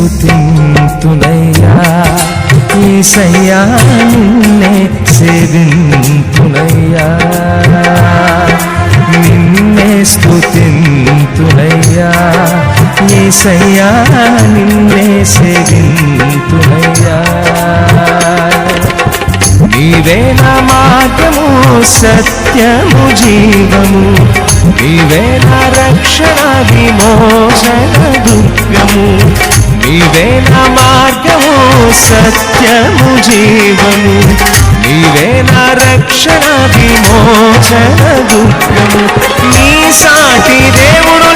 స్తుతింతునయ్యా యేసయ్యా నిన్నే సేవింతునయ్యా నిన్నే స్తుతింతునయ్యా యేసయ్యా నిన్నే సేవింతునయ్యా నీవే నా మార్గము సత్యము జీవము నీవే నా రక్షణ విమోచన దుర్గము నీవే నా మార్గము సత్యము జీవము నీవే నా రక్షణ విమోచన దుర్గము నీ సాటి దేవుడు